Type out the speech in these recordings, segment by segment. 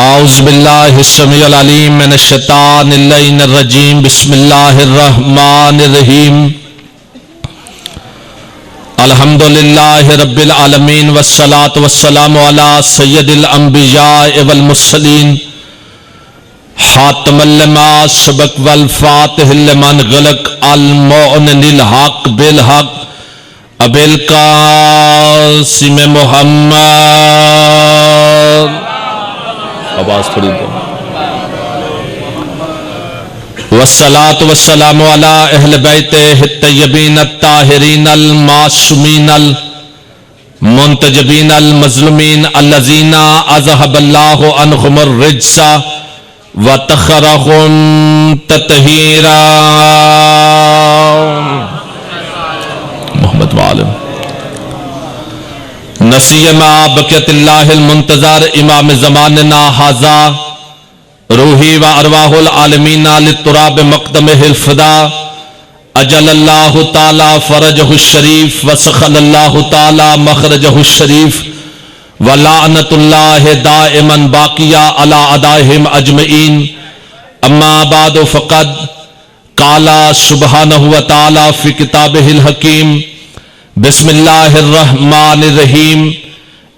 اعوذ باللہ السمیع العلیم من الشیطان اللعین الرجیم بسم اللہ الرحمن الرحیم الحمدللہ رب العالمین والصلاة والسلام علی سید الانبیاء والمرسلین حاتم لما سبق والفاتح لمن غلق المعن للحق بالحق ابی القاسم محمد آواز تھوڑی دو والصلاة والسلام علی اہل بیتہ الطیبین الطاہرین المعصومین المنتجبین المظلومین الذین اذہب اللہ عنہم الرجس وطہرہم تطہیرا محمد وعلم نسیما بقیت اللہ المنتظر امام زماننا حاضا روحی و ارواح العالمین للتراب مقدمہ الفدا اجل اللہ تعالی فرجہ الشریف وسخل اللہ تعالی مخرجہ الشریف ولعنت اللہ دائما باقیہ علی اعدائہم اجمعین اما بعد فقد قال سبحانہ وتعالی فی کتابہ الحکیم بسم اللہ الرحمن الرحیم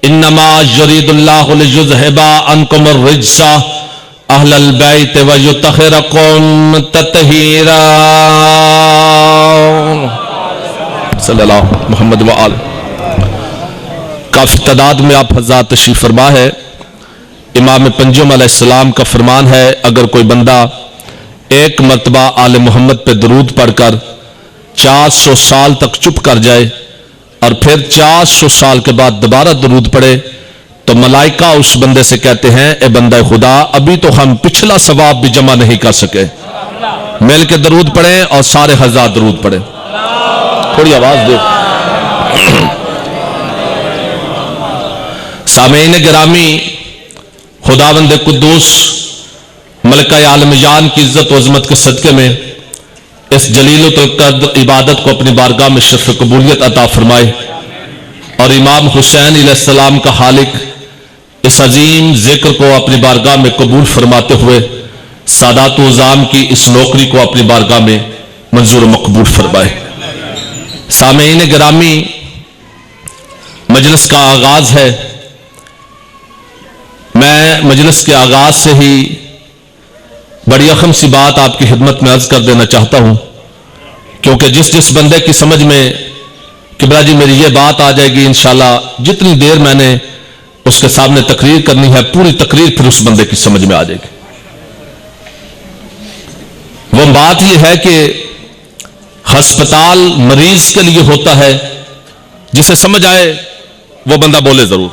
انما یرید اللہ لیذھب عنکم الرجس اہل البیت ویطہرکم تطہیرا صلی اللہ محمد وآلہ. کافی تعداد میں آپ حضرات تشریف فرما ہے. امام پنجم علیہ السلام کا فرمان ہے اگر کوئی بندہ ایک مرتبہ آل محمد پہ درود پڑھ کر 400 سال تک چپ کر جائے اور پھر 400 سال کے بعد دوبارہ درود پڑھے تو ملائکہ اس بندے سے کہتے ہیں اے بندہ خدا ابھی تو ہم پچھلا ثواب بھی جمع نہیں کر سکے, مل کے درود پڑھیں اور سارے حضرات درود پڑھیں. تھوڑی آواز دو. سامعین گرامی, خداوند قدوس ملکہ عالم جان کی عزت و عظمت کے صدقے میں اس جلیل القدر عبادت کو اپنی بارگاہ میں شرف قبولیت عطا فرمائے اور امام حسین علیہ السلام کا خالق اس عظیم ذکر کو اپنی بارگاہ میں قبول فرماتے ہوئے سادات و عظام کی اس نوکری کو اپنی بارگاہ میں منظور و مقبول فرمائے. سامعین گرامی, مجلس کا آغاز ہے. میں مجلس کے آغاز سے ہی بڑی اہم سی بات آپ کی خدمت میں عرض کر دینا چاہتا ہوں, کیونکہ جس بندے کی سمجھ میں کبرا جی میری یہ بات آ جائے گی انشاءاللہ جتنی دیر میں نے اس کے سامنے تقریر کرنی ہے پوری تقریر پھر اس بندے کی سمجھ میں آ جائے گی. وہ بات یہ ہے کہ ہسپتال مریض کے لیے ہوتا ہے, جسے سمجھ آئے وہ بندہ بولے ضرور.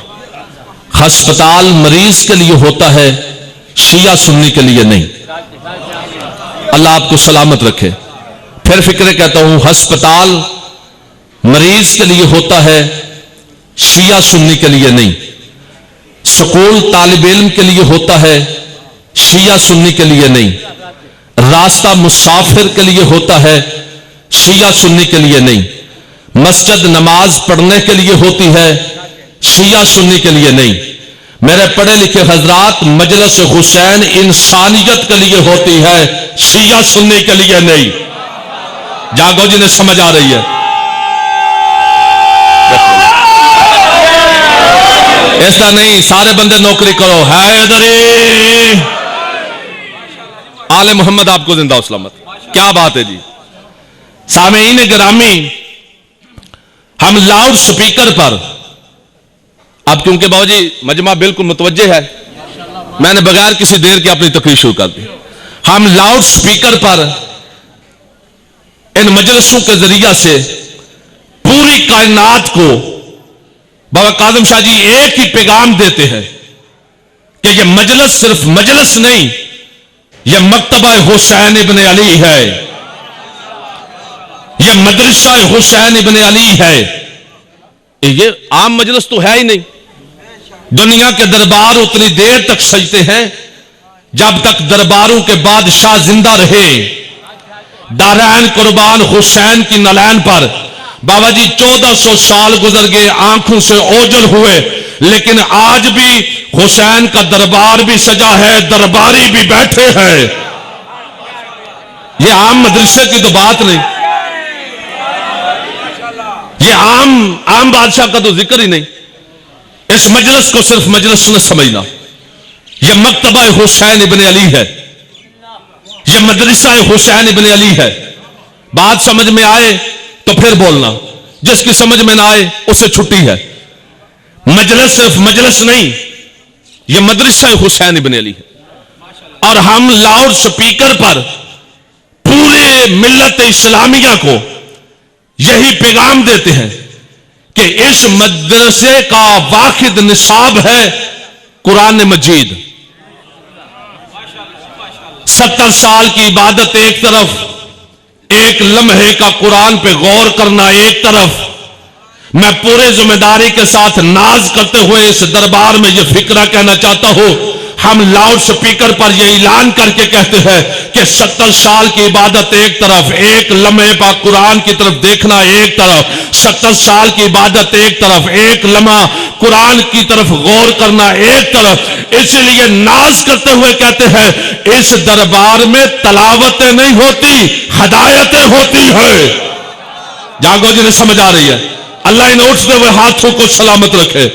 ہسپتال مریض کے لیے ہوتا ہے, شیعہ سنی کے لیے نہیں. اللہ آپ کو سلامت رکھے. پھر فکرے کہتا ہوں, ہسپتال مریض کے لیے ہوتا ہے, شیعہ سنی کے لیے نہیں. سکول طالب علم کے لیے ہوتا ہے, شیعہ سنی کے لیے نہیں. راستہ مسافر کے لیے ہوتا ہے, شیعہ سنی کے لیے نہیں. مسجد نماز پڑھنے کے لیے ہوتی ہے, شیعہ سنی کے لیے نہیں. میرے پڑھے لکھے حضرات, مجلس حسین انسانیت کے لیے ہوتی ہے, شیعہ سنی کے لیے نہیں. جاگو جنہیں سمجھ آ رہی ہے. ایسا نہیں سارے بندے نوکری کرو. حیدری آل محمد آپ کو زندہ و سلامت. کیا بات ہے جی. سامعین گرامی, ہم لاؤڈ سپیکر پر, اب کیونکہ بابا جی مجمع بالکل متوجہ ہے, میں نے بغیر کسی دیر کے اپنی تقریر شروع کر دی. ہم لاؤڈ سپیکر پر ان مجلسوں کے ذریعہ سے پوری کائنات کو بابا کاظم شاہ جی ایک ہی پیغام دیتے ہیں کہ یہ مجلس صرف مجلس نہیں, یہ مکتبہ حسین ابن علی ہے, یہ مدرسہ حسین ابن علی ہے. یہ عام مجلس تو ہے ہی نہیں. دنیا کے دربار اتنی دیر تک سجتے ہیں جب تک درباروں کے بادشاہ زندہ رہے. دارین قربان حسین کی نلین پر بابا جی 1400 سال گزر گئے، آنکھوں سے اوجل ہوئے، لیکن آج بھی حسین کا دربار بھی سجا ہے، درباری بھی بیٹھے ہیں۔ یہ عام مدرسے کی تو بات نہیں، یہ عام بادشاہ کا تو ذکر ہی نہیں۔ اس مجلس کو صرف مجلس نہ سمجھنا، یہ مکتبہ حسین ابن علی ہے، یہ مدرسہ حسین ابن علی ہے۔ بات سمجھ میں آئے تو پھر بولنا، جس کی سمجھ میں نہ آئے اسے چھٹی ہے۔ مجلس صرف مجلس نہیں، یہ مدرسہ حسین ابن علی ہے، اور ہم لاؤڈ سپیکر پر پورے ملت اسلامیہ کو یہی پیغام دیتے ہیں کہ اس مدرسے کا واحد نصاب ہے قرآن مجید۔ 70 سال کی عبادت ایک طرف، ایک لمحے کا قرآن پہ غور کرنا ایک طرف۔ میں پورے ذمہ داری کے ساتھ ناز کرتے ہوئے اس دربار میں یہ فکرہ کہنا چاہتا ہوں، ہم لاؤڈ سپیکر پر یہ اعلان کر کے کہتے ہیں کہ 70 سال کی عبادت ایک طرف، ایک لمحے پاک قرآن کی طرف دیکھنا ایک طرف، 70 سال کی عبادت ایک طرف، ایک لمحہ قرآن کی طرف غور کرنا ایک طرف۔ اس لیے ناز کرتے ہوئے کہتے ہیں اس دربار میں تلاوتیں نہیں ہوتی، ہدایتیں ہوتی ہیں۔ جاگو جنہیں سمجھ آ رہی ہے، اللہ ان اٹھتے ہوئے ہاتھوں کو سلامت رکھے۔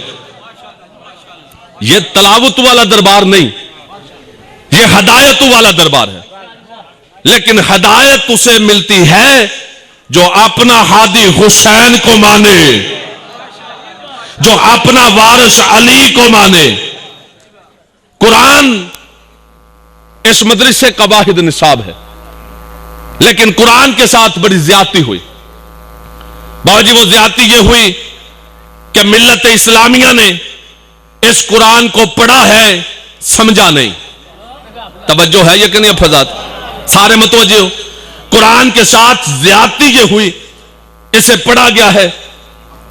یہ تلاوت والا دربار نہیں، یہ ہدایت والا دربار ہے، لیکن ہدایت اسے ملتی ہے جو اپنا ہادی حسین کو مانے، جو اپنا وارث علی کو مانے۔ قرآن اس مدرسے کا واحد نصاب ہے، لیکن قرآن کے ساتھ بڑی زیادتی ہوئی۔ بابا جی وہ زیادتی یہ ہوئی کہ ملت اسلامیہ نے اس قرآن کو پڑھا ہے، سمجھا نہیں۔ توجہ ہے یہ کہ نہیں افضات؟ سارے متوجہ ہو؟ قرآن کے ساتھ زیادتی یہ ہوئی، اسے پڑھا گیا ہے،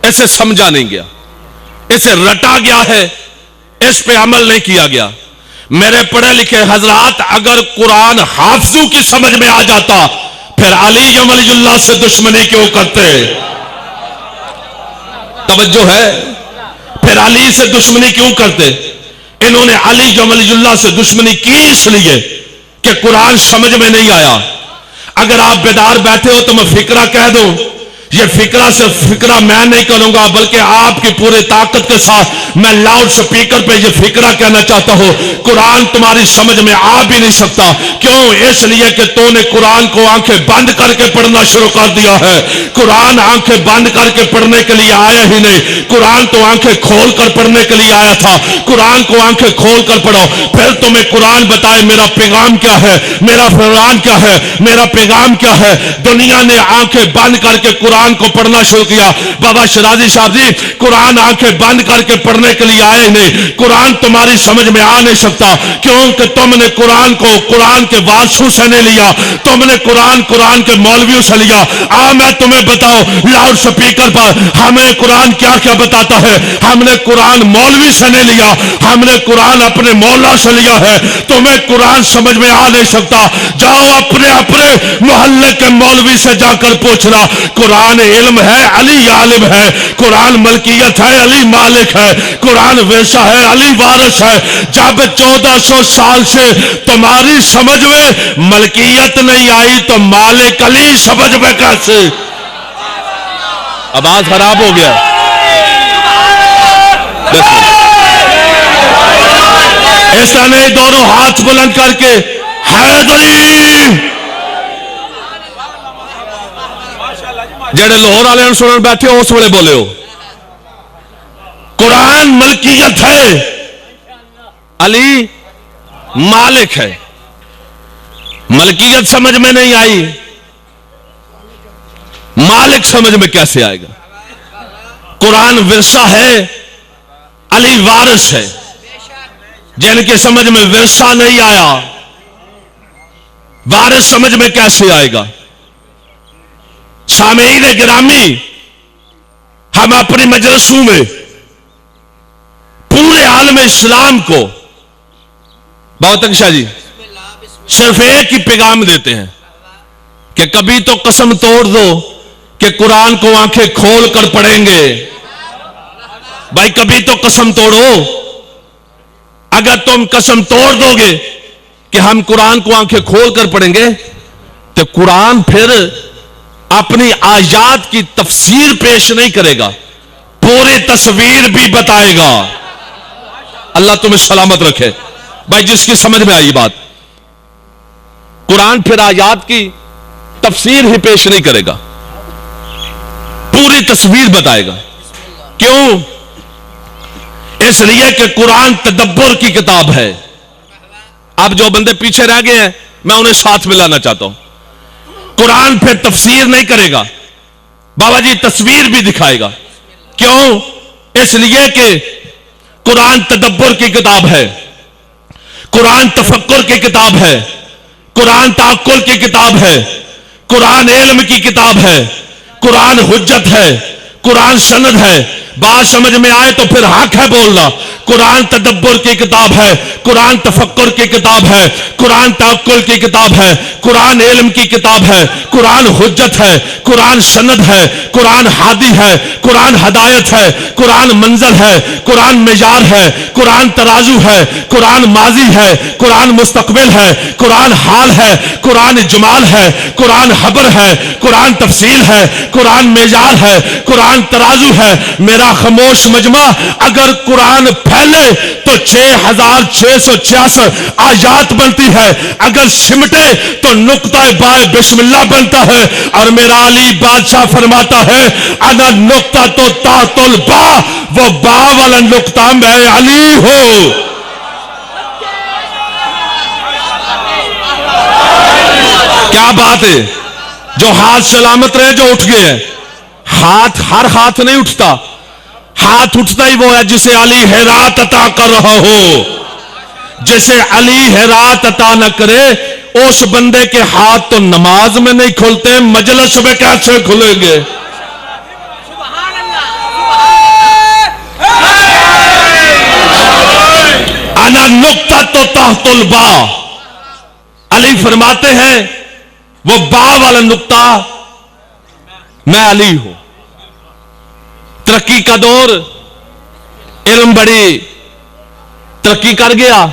اسے سمجھا نہیں گیا، اسے رٹا گیا ہے، اس پہ عمل نہیں کیا گیا۔ میرے پڑھے لکھے حضرات، اگر قرآن حافظوں کی سمجھ میں آ جاتا پھر علی ولی اللہ سے دشمنی کیوں کرتے؟ توجہ ہے؟ پھر علی سے دشمنی کیوں کرتے؟ انہوں نے علی ولی اللہ سے دشمنی کی اس لیے کہ قرآن سمجھ میں نہیں آیا۔ اگر آپ بیدار بیٹھے ہو تو میں فکرہ کہہ دوں، یہ فکرہ سے فکرہ میں نہیں کروں گا، بلکہ آپ کی پورے طاقت کے ساتھ میں لاؤڈ سپیکر پہ یہ فکرہ کہنا چاہتا ہوں، قرآن تمہاری سمجھ میں آ بھی نہیں سکتا۔ کیوں؟ اس لیے کہ تو نے قرآن کو آنکھیں بند کر کے پڑھنا شروع کر دیا ہے۔ قرآن آنکھیں بند کر کے پڑھنے کے لیے آیا ہی نہیں، قرآن تو آنکھیں کھول کر پڑھنے کے لیے آیا تھا۔ قرآن کو آنکھیں کھول کر پڑھو، پھر تمہیں قرآن بتائے میرا پیغام کیا ہے، میرا فرمان کیا ہے، میرا پیغام کیا ہے۔ دنیا نے آنکھیں بند کر کے قرآن کو پڑھنا شروع کیا۔ بابا شرازی صاحب جی، قرآن آنکھیں بند کر کے پڑھنے کے لیے آئے نہیں، قرآن تمہاری سمجھ میں آ نہیں سکتا، کیونکہ تم نے قرآن کو قرآن کے وارثوں سے نہیں لیا، تم نے قرآن کے مولویوں سے لیا۔ میں تمہیں بتاؤ لاؤڈ سپیکر پر ہمیں قرآن کیا کیا بتاتا ہے۔ ہم نے قرآن مولوی سے نہیں لیا، ہم نے قرآن اپنے مولا سے لیا ہے۔ تمہیں قرآن سمجھ میں آ نہیں سکتا، جاؤ اپنے محلے کے مولوی سے جا کر پوچھنا۔ قرآن علم ہے، علی عالم ہے۔ قرآن ملکیت ہے، علی مالک ہے۔ قرآن ورثہ ہے، علی وارث ہے۔ جب 1400 سال سے تمہاری سمجھ میں ملکیت نہیں آئی تو مالک علی سمجھ میں کیسے؟ آواز خراب ہو گیا۔ ایسا نہیں، دونوں ہاتھ بلند کر کے حیدری۔ جڑے لاہور والے سنن بیٹھے ہو اس ویلے بولے ہو، قرآن ملکیت ہے، علی مالک ہے۔ ملکیت سمجھ میں نہیں آئی، مالک سمجھ میں کیسے آئے گا؟ قرآن ورثہ ہے، علی وارث ہے۔ جن کی سمجھ میں ورثہ نہیں آیا، وارث سمجھ میں کیسے آئے گا؟ سامعین گرامی، ہم اپنی مجلسوں میں پورے عالم اسلام کو بہت اچھا جی صرف ایک ہی پیغام دیتے ہیں کہ کبھی تو قسم توڑ دو کہ قرآن کو آنکھیں کھول کر پڑھیں گے. بھائی کبھی تو قسم توڑو. اگر تم قسم توڑ دو گے کہ ہم قرآن کو آنکھیں کھول کر پڑھیں گے تو قرآن پھر اپنی آیات کی تفسیر پیش نہیں کرے گا, پوری تصویر بھی بتائے گا. اللہ تمہیں سلامت رکھے. بھائی جس کی سمجھ میں آئی بات, قرآن پھر آیات کی تفسیر ہی پیش نہیں کرے گا, پوری تصویر بتائے گا. کیوں؟ اس لیے کہ قرآن تدبر کی کتاب ہے. اب جو بندے پیچھے رہ گئے ہیں میں انہیں ساتھ ملانا چاہتا ہوں. قرآن پھر تفسیر نہیں کرے گا, بابا جی تصویر بھی دکھائے گا. کیوں؟ اس لیے کہ قرآن تدبر کی کتاب ہے, قرآن تفکر کی کتاب ہے, قرآن تعقل کی کتاب ہے, قرآن علم کی کتاب ہے, قرآن حجت ہے, قرآن سند ہے. بات سمجھ میں آئے تو پھر حق ہے بولنا. قرآن تدبر کی کتاب ہے, قرآن تفکر کی کتاب ہے, قرآن تعقل کی کتاب ہے, قرآن علم کی کتاب ہے, قرآن حجت ہے, قرآن سند ہے, قرآن ہادی ہے, قرآن ہدایت ہے, قرآن منزل ہے, قرآن معیار ہے, قرآن ترازو ہے, قرآن ماضی ہے, قرآن مستقبل ہے, قرآن حال ہے, قرآن جمال ہے, قرآن خبر ہے, قرآن تفصیل ہے, قرآن معیار ہے, قرآن ترازو ہے. میرا خاموش مجمع, اگر قرآن پھیلے تو 6666 آیات بنتی ہے, اگر سمٹے تو نقطہ بائے بسم اللہ بنتا ہے. اور میرا علی بادشاہ فرماتا ہے انا نقطہ تو تحت البا, وہ با والا نقطہ میں علی ہوں. کیا بات ہے؟ جو ہاتھ سلامت رہے, جو اٹھ گئے ہیں. ہاتھ ہر ہاتھ نہیں اٹھتا, ہاتھ اٹھتا ہی وہ ہے جسے علی ہرات عطا کر رہا ہو. جسے علی ہرات عطا نہ کرے اس بندے کے ہاتھ تو نماز میں نہیں کھلتے, مجلس میں کیسے کھلیں گے؟ انا نقطہ تو تحت البا. علی فرماتے ہیں وہ با والا نقطہ میں علی ہوں. ترقی کا دور, علم بڑی ترقی کر گیا,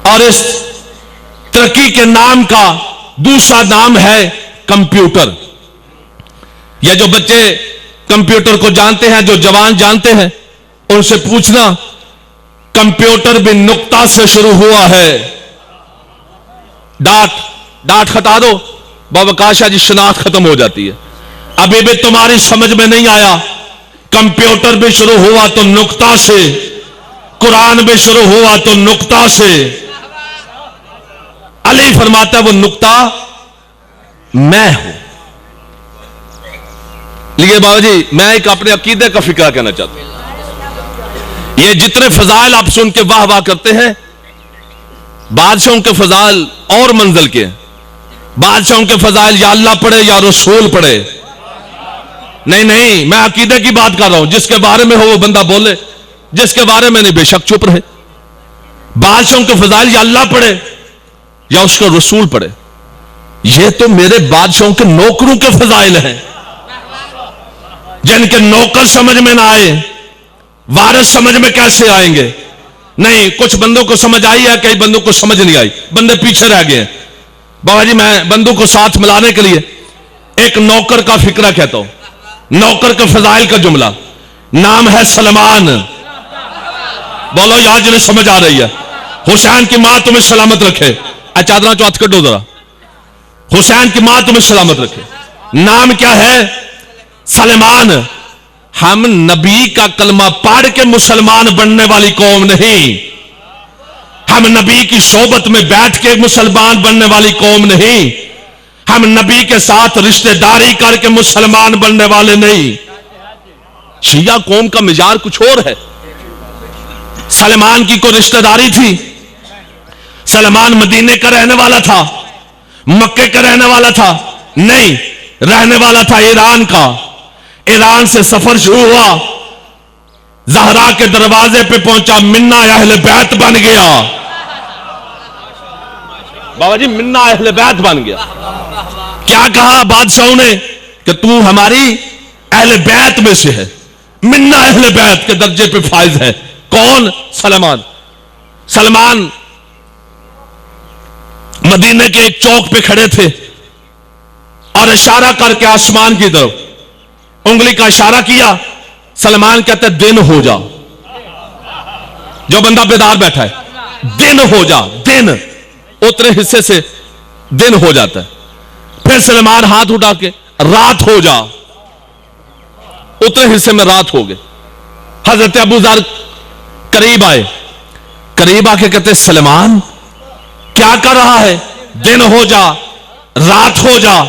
اور اس ترقی کے نام کا دوسرا نام ہے کمپیوٹر. یہ جو بچے کمپیوٹر کو جانتے ہیں, جو جوان جانتے ہیں, ان سے پوچھنا کمپیوٹر بھی نقطہ سے شروع ہوا ہے. ڈاٹ ہٹا دو, بابا کاشا جی شناخت ختم ہو جاتی ہے. ابھی بھی تمہاری سمجھ میں نہیں آیا. کمپیوٹر بھی شروع ہوا تو نقطہ سے, قرآن بھی شروع ہوا تو نقطہ سے. علی فرماتا ہے وہ نقطہ میں ہوں. لیکن بابا جی میں ایک اپنے عقیدے کا فکرہ کہنا چاہتا ہوں. یہ جتنے فضائل آپ سن کے واہ واہ کرتے ہیں, بادشاہوں کے فضائل اور منزل کے ہیں. بادشاہوں کے فضائل یا اللہ پڑھے یا رسول پڑھے. نہیں, میں عقیدے کی بات کر رہا ہوں. جس کے بارے میں ہو وہ بندہ بولے, جس کے بارے میں نہیں بے شک چپ رہے. بادشاہوں کے فضائل یا اللہ پڑھے یا اس کا رسول پڑھے. یہ تو میرے بادشاہوں کے نوکروں کے فضائل ہیں, جن کے نوکر سمجھ میں نہ آئے, وارث سمجھ میں کیسے آئیں گے؟ نہیں, کچھ بندوں کو سمجھ آئی ہے, کئی بندوں کو سمجھ نہیں آئی, بندے پیچھے رہ گئے ہیں. بابا جی میں بندوں کو ساتھ ملانے کے لیے ایک نوکر کا فکرہ کہتا ہوں. نوکر کے فضائل کا جملہ, نام ہے سلمان. بولو یہاں جنہیں سمجھ آ رہی ہے. حسین کی ماں تمہیں سلامت رکھے. چادرہ چو ہاتھ کٹو ذرا. حسین کی ماں تمہیں سلامت رکھے. نام کیا ہے؟ سلمان. ہم نبی کا کلمہ پڑھ کے مسلمان بننے والی قوم نہیں, ہم نبی کی صحبت میں بیٹھ کے مسلمان بننے والی قوم نہیں, ہم نبی کے ساتھ رشتہ داری کر کے مسلمان بننے والے نہیں. شیعہ قوم کا مزاج کچھ اور ہے. سلمان کی کوئی رشتہ داری تھی؟ سلمان مدینے کا رہنے والا تھا, مکے کا رہنے والا تھا؟ نہیں, رہنے والا تھا ایران کا. ایران سے سفر شروع ہوا, زہرا کے دروازے پہ پہنچا, منا اہل بیت بن گیا. بابا جی منا اہل بیت بن گیا. کیا کہا بادشاہوں نے کہ تو ہماری اہل بیت میں سے ہے، منا اہل بیت کے درجے پہ فائز ہے. کون؟ سلمان. سلمان مدینے کے ایک چوک پہ کھڑے تھے اور اشارہ کر کے آسمان کی طرف انگلی کا اشارہ کیا. سلمان کہتے دن ہو جا. جو بندہ بیدار بیٹھا ہے، دن ہو جا، دن اتنے حصے سے دن ہو جاتا ہے. پھر سلمان ہاتھ اٹھا کے رات ہو جا، اتنے حصے میں رات ہو گئے. حضرت ابو ذر قریب آئے، قریب آ کے کہتے سلمان کیا کر رہا ہے؟ دن ہو جا، رات ہو جا.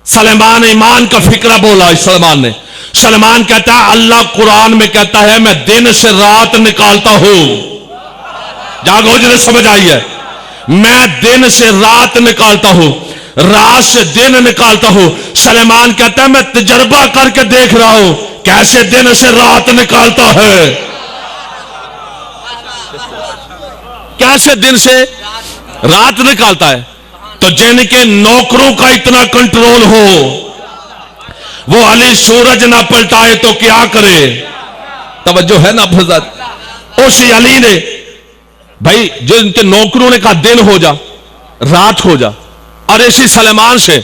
سلمان ایمان کا فکرہ بولا. سلمان نے، سلمان کہتا ہے اللہ قرآن میں کہتا ہے میں دن سے رات نکالتا ہوں. جاگو جنہیں سمجھ آئی ہے، میں دن سے رات نکالتا ہوں، رات سے دن نکالتا ہوں. سلمان کہتا ہے میں تجربہ کر کے دیکھ رہا ہوں کیسے دن سے رات نکالتا ہے، کیسے دن سے رات نکالتا ہے. تو جن کے نوکروں کا اتنا کنٹرول ہو وہ علی سورج نہ پلٹائے تو کیا کرے؟ توجہ ہے نا حضرت؟ اسی علی نے بھائی جو ان کے نوکروں نے کہا دن ہو جا، رات ہو جا. اور اسی سلمان سے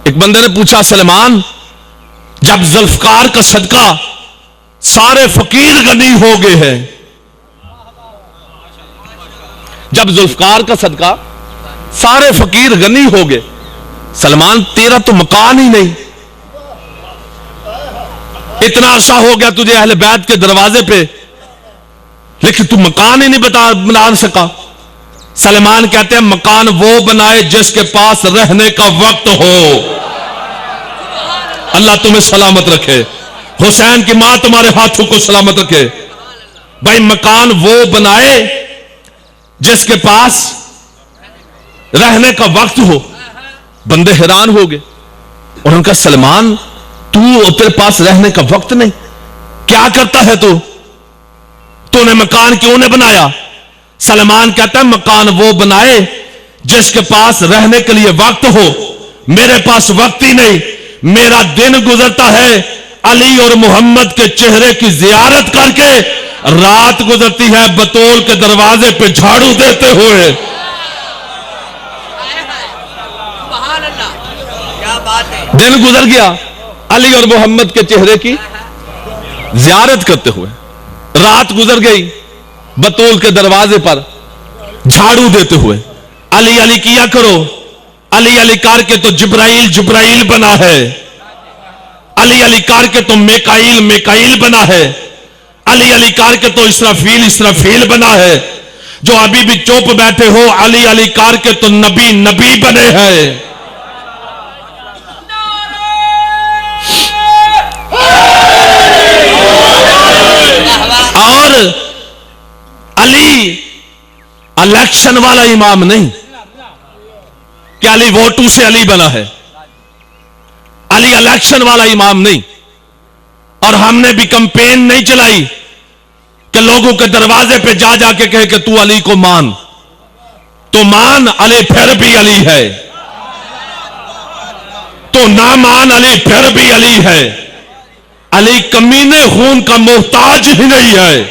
ایک بندے نے پوچھا سلمان جب ذوالفقار کا صدقہ سارے فقیر غنی ہو گئے ہیں، جب ذوالفقار کا صدقہ سارے فقیر غنی ہو گئے، سلمان تیرا تو مکان ہی نہیں، اتنا عرصہ ہو گیا تجھے اہل بیت کے دروازے پہ، لیکن تو مکان ہی نہیں بنا سکا. سلمان کہتے ہیں مکان وہ بنائے جس کے پاس رہنے کا وقت ہو. اللہ تمہیں سلامت رکھے، حسین کی ماں تمہارے ہاتھوں کو سلامت رکھے. بھائی مکان وہ بنائے جس کے پاس رہنے کا وقت ہو. بندے حیران ہو گئے اور ان کا سلمان تیرے پاس رہنے کا وقت نہیں، کیا کرتا ہے تو نے مکان کیوں نے بنایا؟ سلمان کہتا ہے مکان وہ بنائے جس کے پاس رہنے کے لیے وقت ہو. میرے پاس وقت ہی نہیں، میرا دن گزرتا ہے علی اور محمد کے چہرے کی زیارت کر کے، رات گزرتی ہے بطول کے دروازے پہ جھاڑو دیتے ہوئے. دن گزر گیا علی اور محمد کے چہرے کی زیارت کرتے ہوئے، رات گزر گئی بطول کے دروازے پر جھاڑو دیتے ہوئے. علی علی کیا کرو، علی علی کر کے تو جبرائیل بنا ہے، علی علی کر کے تو میکائیل بنا ہے، علی علی کر کے تو اسرافیل بنا ہے. جو ابھی بھی چوپ بیٹھے ہو علی علی کر کے تو نبی بنے ہیں. اور علی الیکشن والا امام نہیں کہ علی ووٹوں سے علی بنا ہے، علی الیکشن والا امام نہیں. اور ہم نے بھی کمپین نہیں چلائی کہ لوگوں کے دروازے پہ جا کے کہے کہ تو علی کو مان، تو مان علی پھر بھی علی ہے، تو نہ مان علی پھر بھی علی ہے. علی کمینے خون کا محتاج ہی نہیں ہے.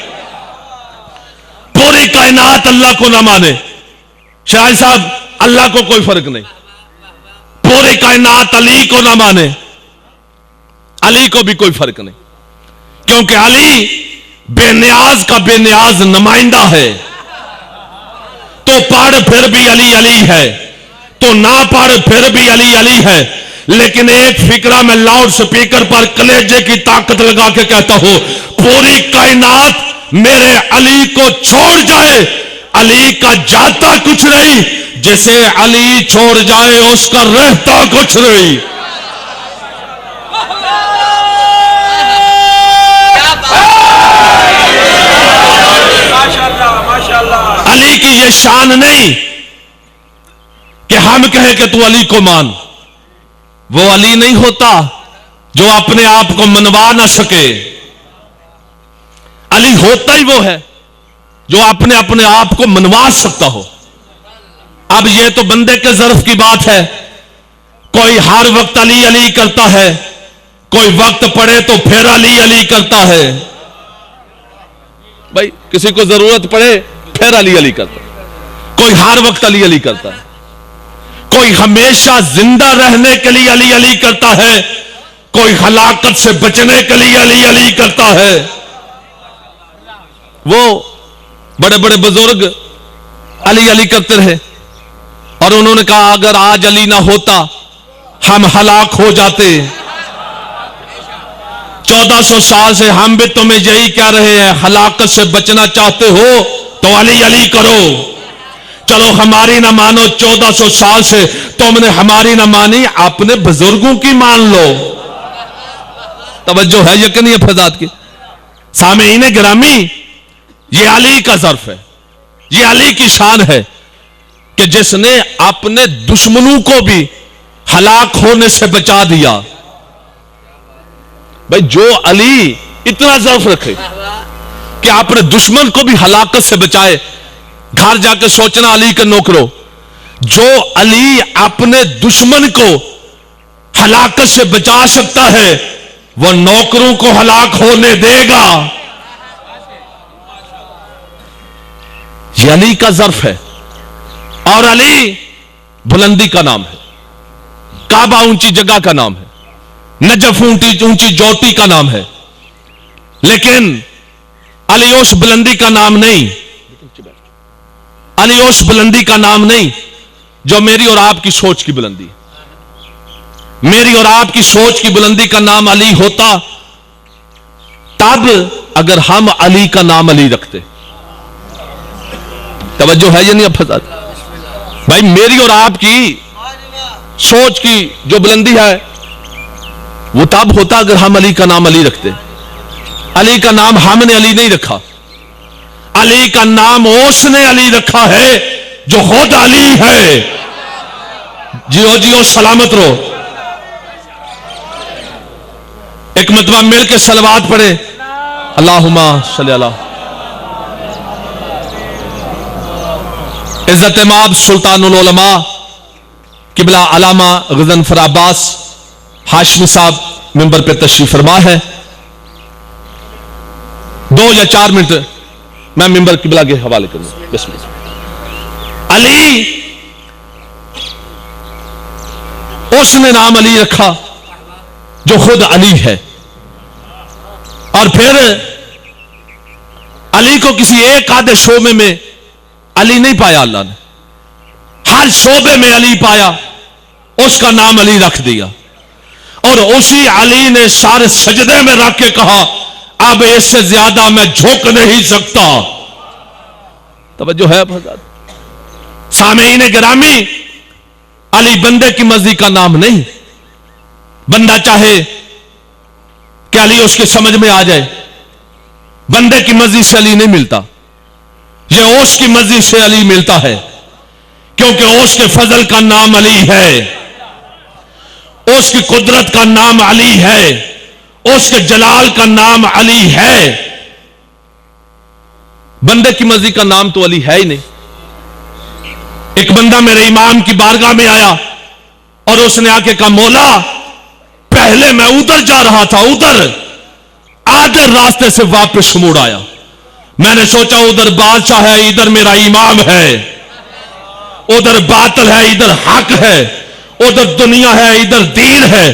پوری کائنات اللہ کو نہ مانے، شاہد صاحب اللہ کو کوئی فرق نہیں، پوری کائنات علی کو نہ مانے، علی کو بھی کوئی فرق نہیں، کیونکہ علی بے نیاز کا بے نیاز نمائندہ ہے. تو پڑھ پھر بھی علی ہے، تو نہ پڑھ پھر بھی علی ہے. لیکن ایک فکرہ میں لاؤڈ سپیکر پر کلیجے کی طاقت لگا کے کہتا ہوں، پوری کائنات میرے علی کو چھوڑ جائے، علی کا جاتا کچھ نہیں، جسے علی چھوڑ جائے اس کا رہتا کچھ نہیں. علی کی یہ شان نہیں کہ ہم کہیں کہ تو علی کو مان. وہ علی نہیں ہوتا جو اپنے آپ کو منوا نہ سکے. علی ہوتا ہی وہ ہے جو اپنے آپ کو منوا سکتا ہو. اب یہ تو بندے کے ظرف کی بات ہے، کوئی ہر وقت علی علی کرتا ہے، کوئی وقت پڑے تو پھر علی علی کرتا ہے. بھائی کسی کو ضرورت پڑے پھر علی علی کرتا ہے. کوئی ہر وقت علی علی کرتا ہے. کوئی ہمیشہ زندہ رہنے کے لیے علی علی کرتا ہے، کوئی ہلاکت سے بچنے کے لیے علی علی کرتا ہے. وہ بڑے بڑے بزرگ علی علی کرتے رہے اور انہوں نے کہا اگر آج علی نہ ہوتا ہم ہلاک ہو جاتے. 1400 سال سے ہم بھی تمہیں یہی کہہ رہے ہیں، ہلاکت سے بچنا چاہتے ہو تو علی علی کرو. چلو ہماری نہ مانو، 1400 سال سے تم نے ہماری نہ مانی، اپنے بزرگوں کی مان لو. توجہ ہے یہ کہ نہیں فضاد کی؟ سامعین گرامی، یہ علی کا ظرف ہے، یہ علی کی شان ہے کہ جس نے اپنے دشمنوں کو بھی ہلاک ہونے سے بچا دیا. بھائی جو علی اتنا ظرف رکھے کہ اپنے دشمن کو بھی ہلاکت سے بچائے، گھر جا کے سوچنا علی کے نوکروں، جو علی اپنے دشمن کو ہلاکت سے بچا سکتا ہے وہ نوکروں کو ہلاک ہونے دے گا. یہ علی کا ظرف ہے. اور علی بلندی کا نام ہے، کعبہ اونچی جگہ کا نام ہے، نجف اونچی چوٹی کا نام ہے، لیکن علی اس بلندی کا نام نہیں، علی اس بلندی کا نام نہیں جو میری اور آپ کی سوچ کی بلندی. میری اور آپ کی سوچ کی بلندی کا نام علی ہوتا تب اگر ہم علی کا نام علی رکھتے. توجہ ہے یا نہیں اب فضاد؟ بھائی میری اور آپ کی سوچ کی جو بلندی ہے وہ تب ہوتا اگر ہم علی کا نام علی رکھتے. علی کا نام ہم نے علی نہیں رکھا، علی کا نام اس نے علی رکھا ہے جو خود علی ہے. جیو جیو سلامت رہو. ایک مرتبہ مل کے صلوات پڑھے، اللہم صلی اللہ. عزت مآب سلطان العلماء قبلہ علامہ غضنفر عباس ہاشمی صاحب ممبر پہ تشریف فرما ہے. 2 یا 4 منٹ میں ممبر قبلہ کے حوالے کروں. بسم اللہ. علی اس نے نام علی رکھا جو خود علی ہے، اور پھر علی کو کسی ایک آدھے شعبے میں علی نہیں پایا، اللہ نے ہر شعبے میں علی پایا، اس کا نام علی رکھ دیا. اور اسی علی نے سارے سجدے میں رکھ کے کہا اب اس سے زیادہ میں جھک نہیں سکتا. توجہ ہے سامعین گرامی، علی بندے کی مرضی کا نام نہیں. بندہ چاہے کہ علی اس کے سمجھ میں آ جائے، بندے کی مرضی سے علی نہیں ملتا، یہ اس کی مرضی سے علی ملتا ہے، کیونکہ اس کے فضل کا نام علی ہے، اس کی قدرت کا نام علی ہے، اس کے جلال کا نام علی ہے. بندے کی مرضی کا نام تو علی ہے ہی نہیں. ایک بندہ میرے امام کی بارگاہ میں آیا اور اس نے آ کے کہا مولا پہلے میں ادھر جا رہا تھا، ادھر آدھے راستے سے واپس مڑ آیا. میں نے سوچا ادھر بادشاہ ہے، ادھر میرا امام ہے، ادھر باطل ہے، ادھر حق ہے، ادھر دنیا ہے، ادھر دین ہے.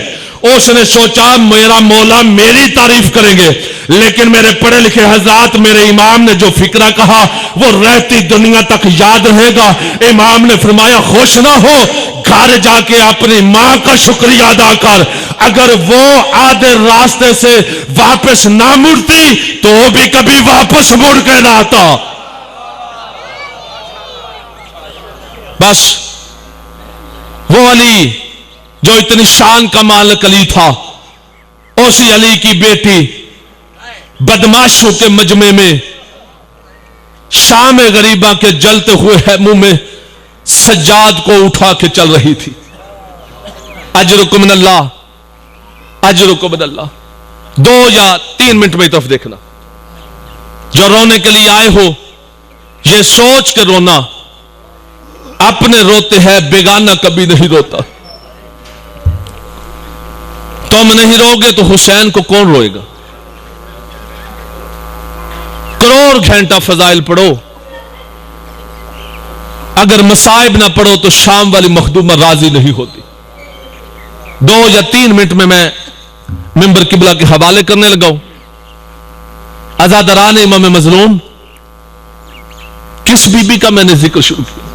اس نے سوچا میرا مولا میری تعریف کریں گے، لیکن میرے پڑھے لکھے حضرات، میرے امام نے جو فکرہ کہا وہ رہتی دنیا تک یاد رہے گا. امام نے فرمایا خوش نہ ہو، گھر جا کے اپنی ماں کا شکریہ ادا کر. اگر وہ آدھے راستے سے واپس نہ مڑتی تو وہ بھی کبھی واپس مڑ کے نہ آتا. بس وہ علی جو اتنی شان کا مالک علی تھا، اسی علی کی بیٹی بدماشوں کے مجمع میں شام غریبہ کے جلتے ہوئے منہ میں سجاد کو اٹھا کے چل رہی تھی. اجرکم من اللہ، اجرکم من اللہ. 2 یا 3 منٹ میں طرف دیکھنا. جو رونے کے لیے آئے ہو یہ سوچ کے رونا اپنے روتے ہیں، بیگانہ کبھی نہیں روتا. تم نہیں رو گے تو حسین کو کون روئے گا؟ کروڑ گھنٹہ فضائل پڑھو، اگر مصائب نہ پڑھو تو شام والی مخدومہ راضی نہیں ہوتی۔ 2 یا 3 منٹ میں منبر قبلہ کے حوالے کرنے لگا ہوں۔ عزاداران امام مظلوم، کس بی بی کا میں نے ذکر شروع کیا؟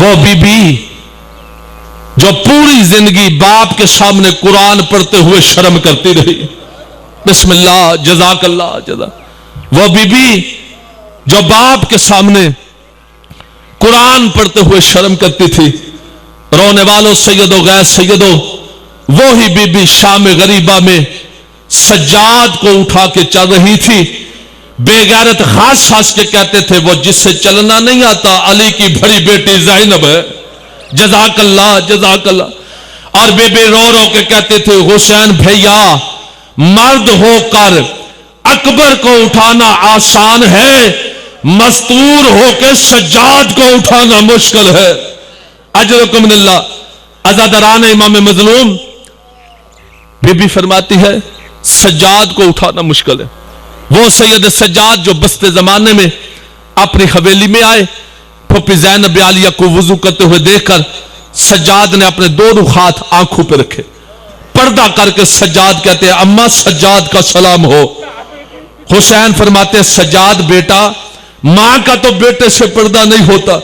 وہ بی بی جو پوری زندگی باپ کے سامنے قرآن پڑھتے ہوئے شرم کرتی رہی۔ بسم اللہ، جزاک اللہ جزاک۔ وہ بی بی جو باپ کے سامنے قرآن پڑھتے ہوئے شرم کرتی تھی۔ رونے والوں سیدو غیر سیدو، وہی بی بی شام غریبہ میں سجاد کو اٹھا کے چل رہی تھی۔ بے غیرت خاص خاص کے کہتے تھے وہ جس سے چلنا نہیں آتا علی کی بڑی بیٹی زینب ہے، جزاک اللہ جزاک اللہ۔ اور بے بے رو رو کے کہتے تھے حسین بھیا، مرد ہو کر اکبر کو اٹھانا آسان ہے، مستور ہو کے سجاد کو اٹھانا مشکل ہے۔ اجرکم من اللہ۔ عزاداران امام مظلوم، بی بی فرماتی ہے سجاد کو اٹھانا مشکل ہے۔ وہ سید سجاد جو بست زمانے میں اپنی حویلی میں آئے، پھپھی زینب عالیہ کو وضو کرتے ہوئے دیکھ کر سجاد نے اپنے دونوں ہاتھ آنکھوں پہ رکھے، پردہ کر کے سجاد کہتے ہیں اماں سجاد کا سلام ہو۔ حسین فرماتے ہیں سجاد بیٹا، ماں کا تو بیٹے سے پردہ نہیں ہوتا،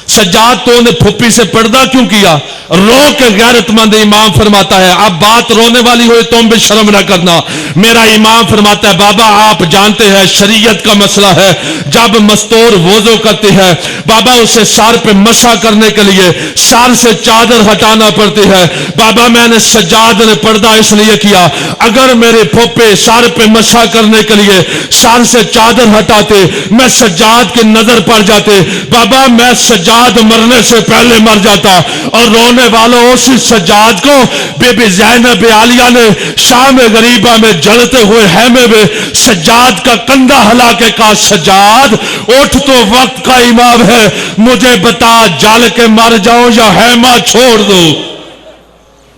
سجاد تو انہیں پھپھی سے پردہ کیوں کیا؟ رو کے غیرت مند امام فرماتا ہے اب بات رونے والی ہوئے تم بھی شرم نہ کرنا۔ میرا امام فرماتا ہے بابا آپ جانتے ہیں شریعت کا مسئلہ ہے، جب مستور وضو کرتی ہے بابا اسے سر پہ مسح کرنے کے لیے سر سے چادر ہٹانا پڑتی ہے۔ بابا میں نے سجاد نے پردہ اس لیے کیا، اگر میرے پھوپے سر پہ مسح کرنے کے لیے سر سے چادر ہٹاتے میں سجاد کی نظر پڑ جاتے، بابا میں سجاد مرنے سے پہلے مر جاتا۔ اور رونے والوں اسی سجاد کو بی بی زینب عالیہ نے شام غریبہ میں جلتے ہوئے خیمے میں سجاد کا کندھا ہلا کے کہا سجاد اٹھ تو وقت کا امام ہے، مجھے بتا جل کے مر جاؤں یا خیمہ چھوڑ دو۔